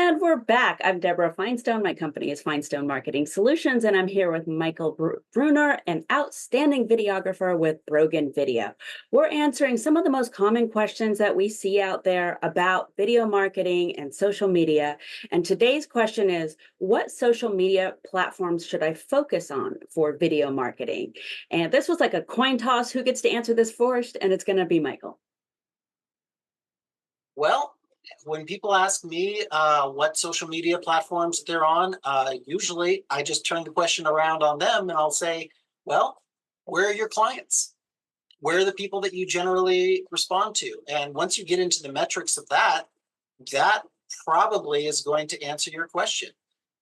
And we're back. I'm Deborah Feinstone. My company is Feinstone Marketing Solutions, and I'm here with Michael Bruner, an outstanding videographer with Brogan Video. We're answering some of the most common questions that we see out there about video marketing and social media. And today's question is, what social media platforms should I focus on for video marketing? And this was like a coin toss. Who gets to answer this first? And it's going to be Michael. Well, when people ask me what social media platforms they're on, usually I just turn the question around on them and I'll say, well, where are your clients? Where are the people that you generally respond to? And once you get into the metrics of that, that probably is going to answer your question.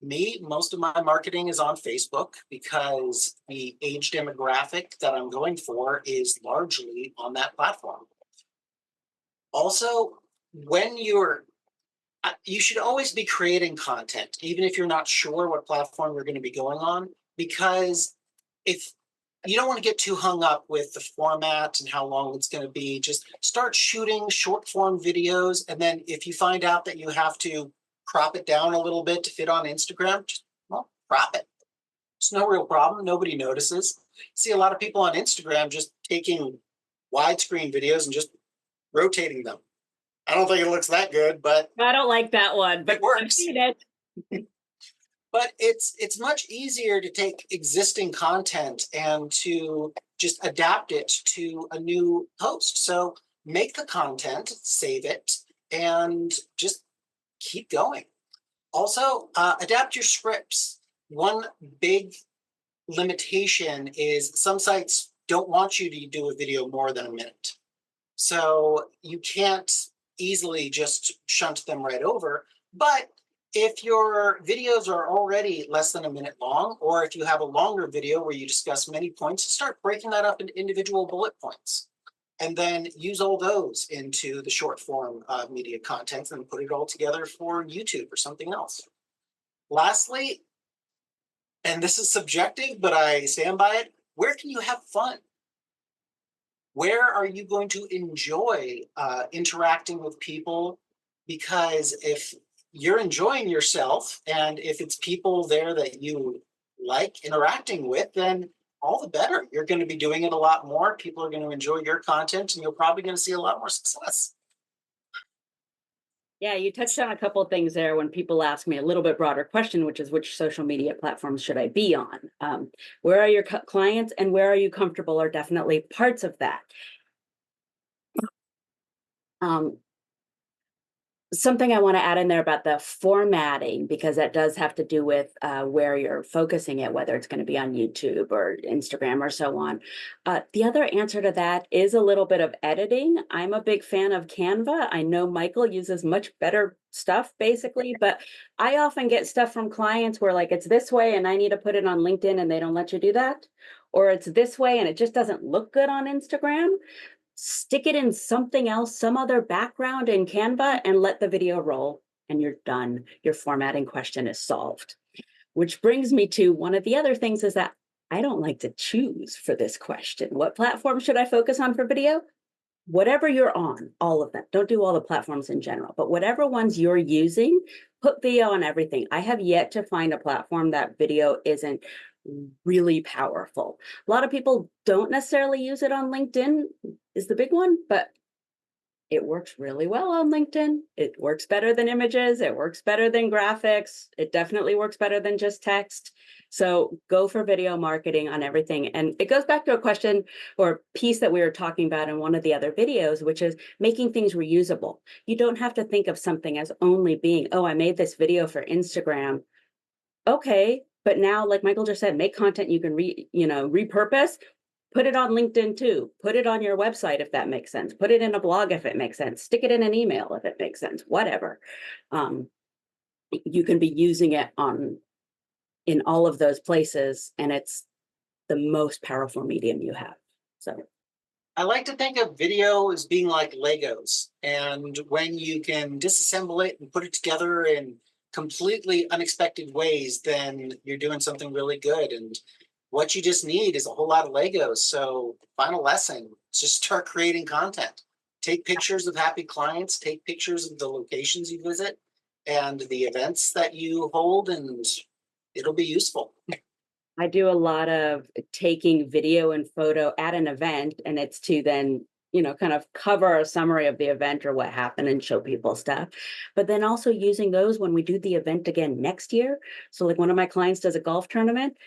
Me, most of my marketing is on Facebook because the age demographic that I'm going for is largely on that platform. Also, when you should always be creating content, even if you're not sure what platform you're going to be going on, because if you don't want to get too hung up with the format and how long it's going to be, just start shooting short form videos. And then if you find out that you have to crop it down a little bit to fit on Instagram, just, well, crop it. It's no real problem. Nobody notices. See a lot of people on Instagram just taking widescreen videos and just rotating them. I don't think it looks that good, but I don't like that one, but it works. I've seen it. But it's much easier to take existing content and to just adapt it to a new post. So make the content, save it, and just keep going. Also, adapt your scripts. One big limitation is some sites don't want you to do a video more than a minute. So you can't easily just shunt them right over. But if your videos are already less than a minute long, or if you have a longer video where you discuss many points, start breaking that up into individual bullet points. And then use all those into the short form media content and put it all together for YouTube or something else. Lastly, and this is subjective, but I stand by it, where can you have fun? Where are you going to enjoy interacting with people? Because if you're enjoying yourself and if it's people there that you like interacting with, then all the better. You're going to be doing it a lot more. People are going to enjoy your content and you're probably going to see a lot more success. Yeah, you touched on a couple of things there when people ask me a little bit broader question, which is which social media platforms should I be on? Where are your clients and where are you comfortable are definitely parts of that. Something I want to add in there about the formatting, because that does have to do with where you're focusing it, whether it's going to be on YouTube or Instagram or so on. The other answer to that is a little bit of editing. I'm a big fan of Canva. I know Michael uses much better stuff, basically, but I often get stuff from clients where like it's this way and I need to put it on LinkedIn and they don't let you do that. Or it's this way and it just doesn't look good on Instagram. Stick it in something else, some other background in Canva, and let the video roll, and you're done. Your formatting question is solved. Which brings me to one of the other things is that I don't like to choose for this question. What platform should I focus on for video? Whatever you're on, all of them. Don't do all the platforms in general, but whatever ones you're using, put video on everything. I have yet to find a platform that video isn't really powerful. A lot of people don't necessarily use it on LinkedIn is the big one, but it works really well on LinkedIn. It works better than images. It works better than graphics. It definitely works better than just text. So go for video marketing on everything. And it goes back to a question or piece that we were talking about in one of the other videos, which is making things reusable. You don't have to think of something as only being, oh, I made this video for Instagram. Okay, but now, like Michael just said, make content you can repurpose. Put it on LinkedIn too. Put it on your website if that makes sense. Put it in a blog if it makes sense. Stick it in an email if it makes sense. Whatever. You can be using it in all of those places, and it's the most powerful medium you have. So I like to think of video as being like Legos. And when you can disassemble it and put it together in completely unexpected ways, then you're doing something really good. And what you just need is a whole lot of Legos. So final lesson, just start creating content. Take pictures of happy clients, take pictures of the locations you visit, and the events that you hold, and it'll be useful. I do a lot of taking video and photo at an event, and it's to then, kind of cover a summary of the event or what happened and show people stuff. But then also using those when we do the event again next year. So, like one of my clients does a golf tournament.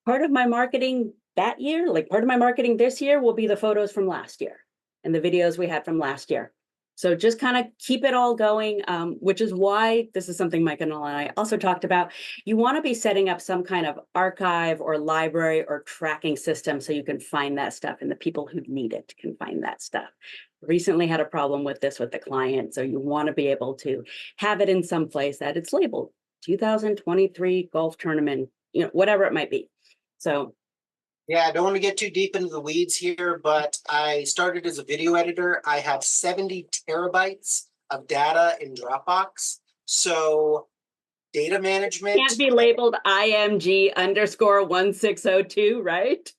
Part of my marketing that year, like part of my marketing this year, will be the photos from last year and the videos we had from last year. So just kind of keep it all going, which is why this is something Mike and I also talked about. You want to be setting up some kind of archive or library or tracking system so you can find that stuff and the people who need it can find that stuff. Recently had a problem with this with the client. So you want to be able to have it in some place that it's labeled 2023 golf tournament, whatever it might be. So Yeah, I don't want to get too deep into the weeds here, but I started as a video editor. I have 70 terabytes of data in Dropbox. So data management. can't be labeled IMG underscore 1602, right?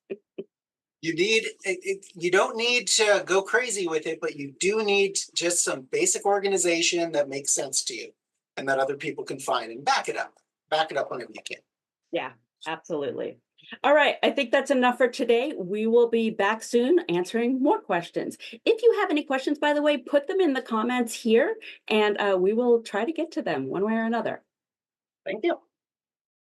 You don't need to go crazy with it, but you do need just some basic organization that makes sense to you and that other people can find, and back it up. Back it up whenever you can. Yeah, absolutely. All right, I think that's enough for today. We will be back soon answering more questions. If you have any questions, by the way, put them in the comments here and we will try to get to them one way or another. Thank you.